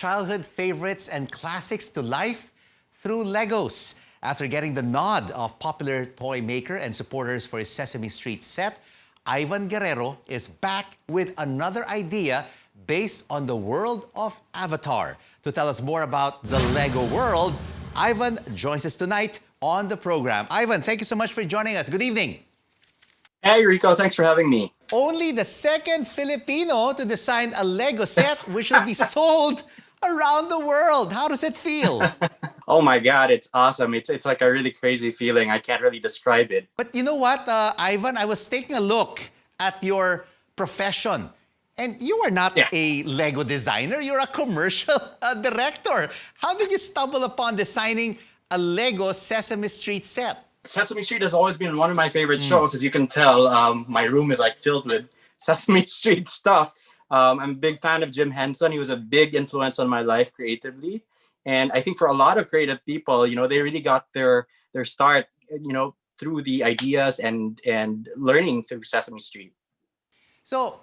childhood favorites and classics to life through Legos. After getting the nod of popular toy maker and supporters for his Sesame Street set, Ivan Guerrero is back with another idea based on the world of Avatar. To tell us more about the Lego world, Ivan joins us tonight on the program. Ivan, thank you so much for joining us. Good evening. Hey, Rico, thanks for having me. Only the second Filipino to design a Lego set which will be sold around the world. How does it feel? Oh my God, it's awesome. It's like a really crazy feeling. I can't really describe it. But you know what, Ivan, I was taking a look at your profession. And you are not a Lego designer, you're a commercial director. How did you stumble upon designing a Lego Sesame Street set? Sesame Street has always been one of my favorite shows. As you can tell, my room is like filled with Sesame Street stuff. I'm a big fan of Jim Henson. He was a big influence on my life creatively. And I think for a lot of creative people, you know, they really got their start, you know, through the ideas and learning through Sesame Street. So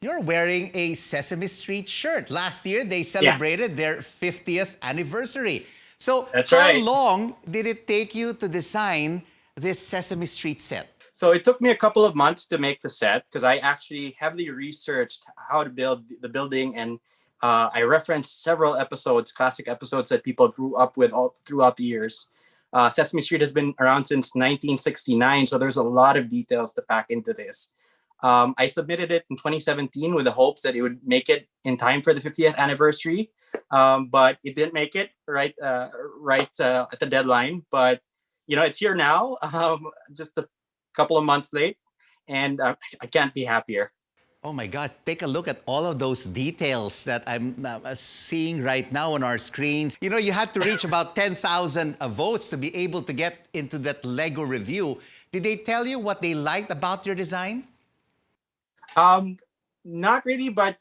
you're wearing a Sesame Street shirt. Last year, they celebrated their 50th anniversary. So how long did it take you to design this Sesame Street set? So it took me a couple of months to make the set because I actually heavily researched how to build the building, and I referenced several episodes, classic episodes that people grew up with all throughout the years. Sesame Street has been around since 1969, so there's a lot of details to pack into this. I submitted it in 2017 with the hopes that it would make it in time for the 50th anniversary, but it didn't make it right at the deadline. But you know, it's here now, just a couple of months late, and I can't be happier. Oh my God, take a look at all of those details that I'm seeing right now on our screens. You know, you had to reach about 10,000 votes to be able to get into that Lego review. Did they tell you what they liked about your design? Not really, but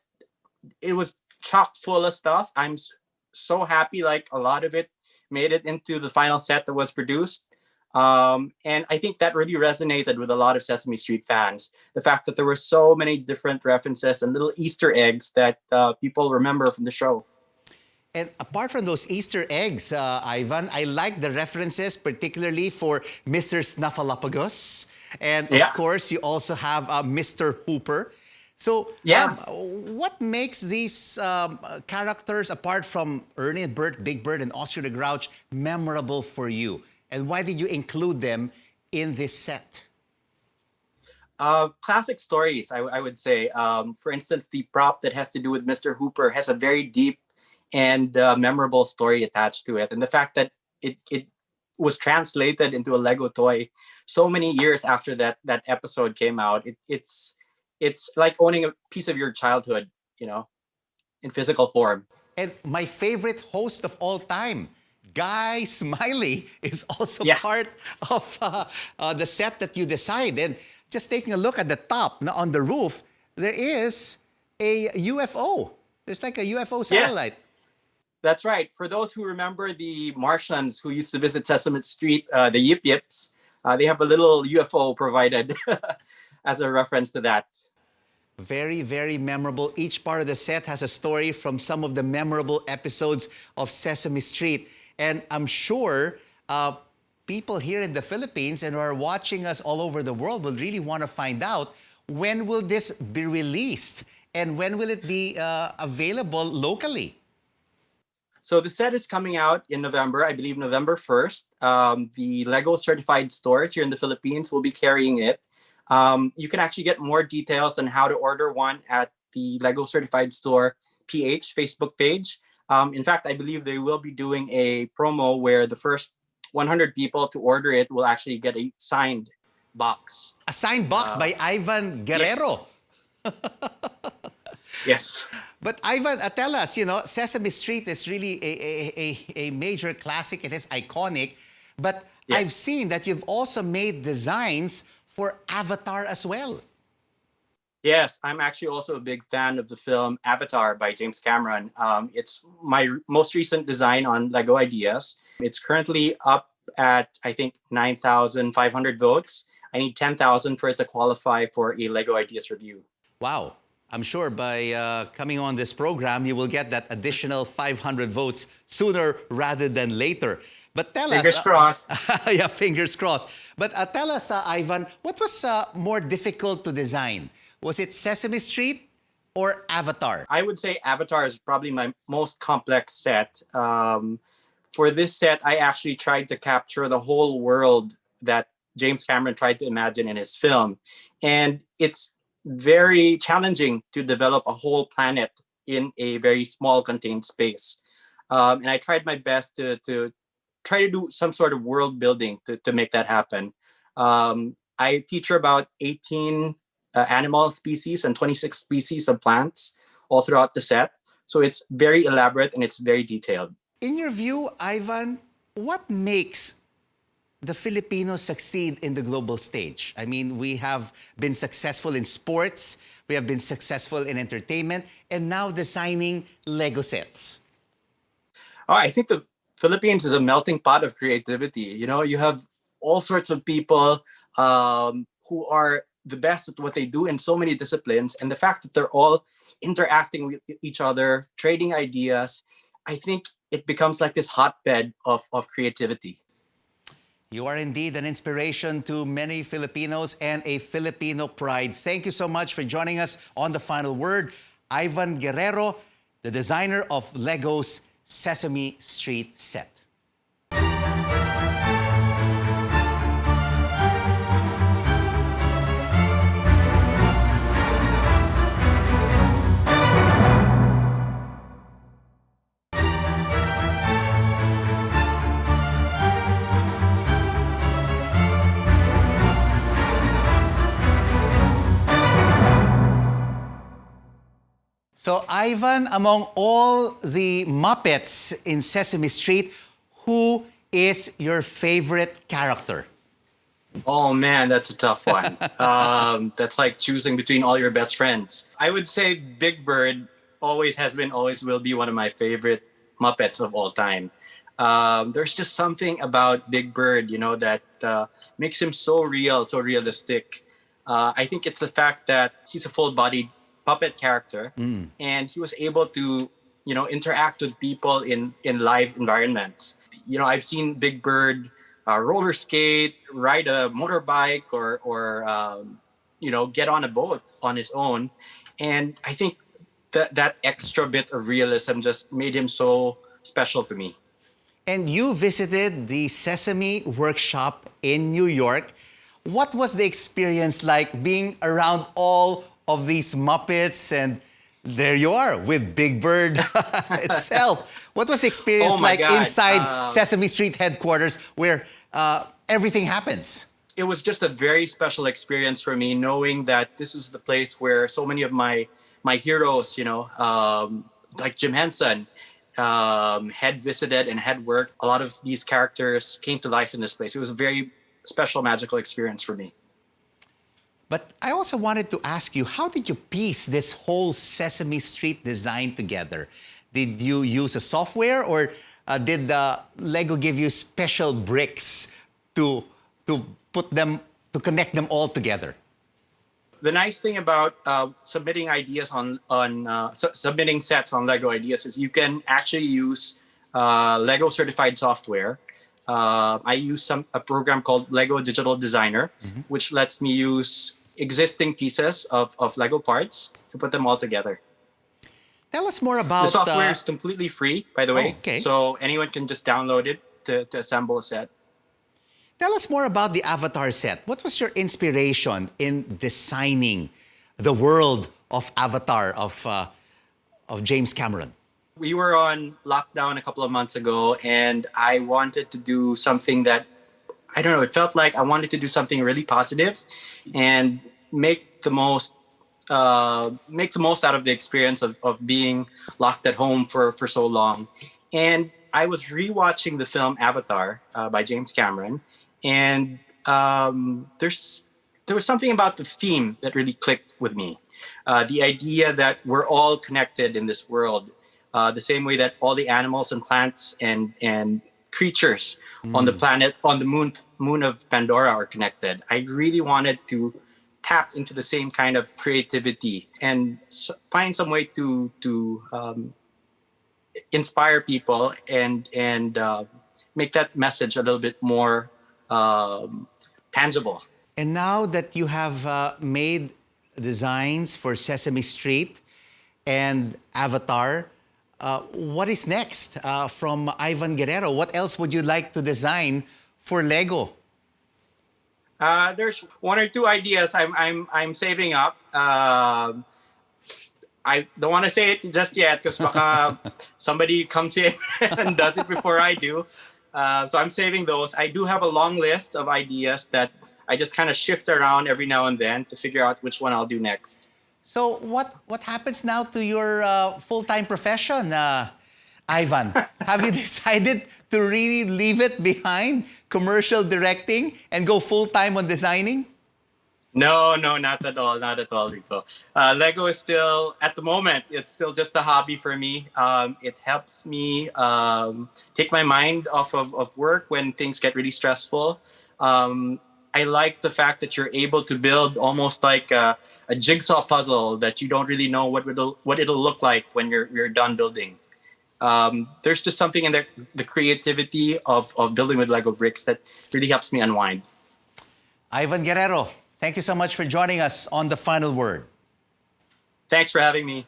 it was chock full of stuff. I'm so happy, like a lot of it made it into the final set that was produced. And I think that really resonated with a lot of Sesame Street fans. The fact that there were so many different references and little Easter eggs that people remember from the show. And apart from those Easter eggs, Ivan, I like the references, particularly for Mr. Snuffleupagus. And of course, you also have Mr. Hooper. So what makes these characters, apart from Ernie and Bert, Big Bird, and Oscar the Grouch, memorable for you? And why did you include them in this set? Classic stories, I would say. For instance, the prop that has to do with Mr. Hooper has a very deep and memorable story attached to it. And the fact that it was translated into a Lego toy so many years after that episode came out, it's like owning a piece of your childhood, you know, in physical form. And my favorite host of all time, Guy Smiley, is also part of the set that you designed. And just taking a look at the top, now on the roof, there is a UFO. There's like a UFO satellite. Yes. That's right. For those who remember the Martians who used to visit Sesame Street, the Yip Yips, they have a little UFO provided as a reference to that. Very, very memorable. Each part of the set has a story from some of the memorable episodes of Sesame Street. And I'm sure people here in the Philippines and who are watching us all over the world will really want to find out, when will this be released and when will it be available locally? So the set is coming out in November, I believe November 1st. The Lego certified stores here in the Philippines will be carrying it. You can actually get more details on how to order one at the Lego Certified Store PH Facebook page. In fact, I believe they will be doing a promo where the first 100 people to order it will actually get a signed box. A signed box by Ivan Guerrero. Yes. But Ivan, tell us, you know, Sesame Street is really a major classic. It is iconic. But I've seen that you've also made designs for Avatar as well. Yes, I'm actually also a big fan of the film Avatar by James Cameron. It's my most recent design on Lego Ideas. It's currently up at, I think, 9,500 votes. I need 10,000 for it to qualify for a Lego Ideas review. Wow. I'm sure by coming on this program, you will get that additional 500 votes sooner rather than later. But tell Fingers us, crossed. yeah, fingers crossed. But tell us, Ivan, what was more difficult to design? Was it Sesame Street or Avatar? I would say Avatar is probably my most complex set. For this set, I actually tried to capture the whole world that James Cameron tried to imagine in his film. And it's very challenging to develop a whole planet in a very small contained space. And I tried my best to try to do some sort of world building to make that happen. I feature about 18 animal species and 26 species of plants all throughout the set. So it's very elaborate and it's very detailed. In your view, Ivan, what makes the Filipinos succeed in the global stage? I mean, we have been successful in sports, we have been successful in entertainment, and now designing Lego sets. Oh, I think the Philippines is a melting pot of creativity. You know, you have all sorts of people who are the best at what they do in so many disciplines. And the fact that they're all interacting with each other, trading ideas, I think it becomes like this hotbed of creativity. You are indeed an inspiration to many Filipinos and a Filipino pride. Thank you so much for joining us on The Final Word. Ivan Guerrero, the designer of Lego's Sesame Street set. So, Ivan, among all the Muppets in Sesame Street, who is your favorite character? Oh man, that's a tough one. That's like choosing between all your best friends. I would say Big Bird always has been, always will be one of my favorite Muppets of all time. There's just something about Big Bird, you know, that makes him so real, so realistic. I think it's the fact that he's a full-bodied puppet character, and he was able to, you know, interact with people in live environments. You know, I've seen Big Bird roller skate, ride a motorbike, or you know, get on a boat on his own, and I think that extra bit of realism just made him so special to me. And you visited the Sesame Workshop in New York. What was the experience like being around all of these Muppets, and there you are with Big Bird itself? What was the experience Oh my like God. inside Sesame Street headquarters where everything happens? It was just a very special experience for me, knowing that this is the place where so many of my heroes, you know, like Jim Henson, had visited and had worked. A lot of these characters came to life in this place. It was a very special, magical experience for me. But I also wanted to ask you, how did you piece this whole Sesame Street design together? Did you use a software, or did Lego give you special bricks to put them, to connect them all together? The nice thing about submitting ideas submitting sets on Lego Ideas is you can actually use Lego certified software. I use a program called Lego Digital Designer, which lets me use existing pieces of Lego parts to put them all together. Tell us more about... The software is completely free, by the way. Okay. So anyone can just download it to assemble a set. Tell us more about the Avatar set. What was your inspiration in designing the world of Avatar of James Cameron? We were on lockdown a couple of months ago, and I wanted to do something that, I don't know, it felt like I wanted to do something really positive and make the most out of the experience of being locked at home for so long. And I was rewatching the film Avatar by James Cameron, and there was something about the theme that really clicked with me. The idea that we're all connected in this world, the same way that all the animals and plants and creatures on the planet, on the moon of Pandora are connected. I really wanted to tap into the same kind of creativity and find some way to inspire people and make that message a little bit more tangible. And now that you have made designs for Sesame Street and Avatar, what is next from Ivan Guerrero? What else would you like to design for Lego? There's one or two ideas I'm saving up. I don't want to say it just yet because somebody comes in and does it before I do. So I'm saving those. I do have a long list of ideas that I just kind of shift around every now and then to figure out which one I'll do next. So what happens now to your full-time profession, Ivan? Have you decided to really leave it behind, commercial directing, and go full-time on designing? No, not at all, Rico. Lego is still, at the moment, it's still just a hobby for me. It helps me take my mind off of work when things get really stressful. I like the fact that you're able to build almost like a jigsaw puzzle that you don't really know what it'll look like when you're done building. There's just something in the creativity of building with Lego bricks that really helps me unwind. Ivan Guerrero, thank you so much for joining us on The Final Word. Thanks for having me.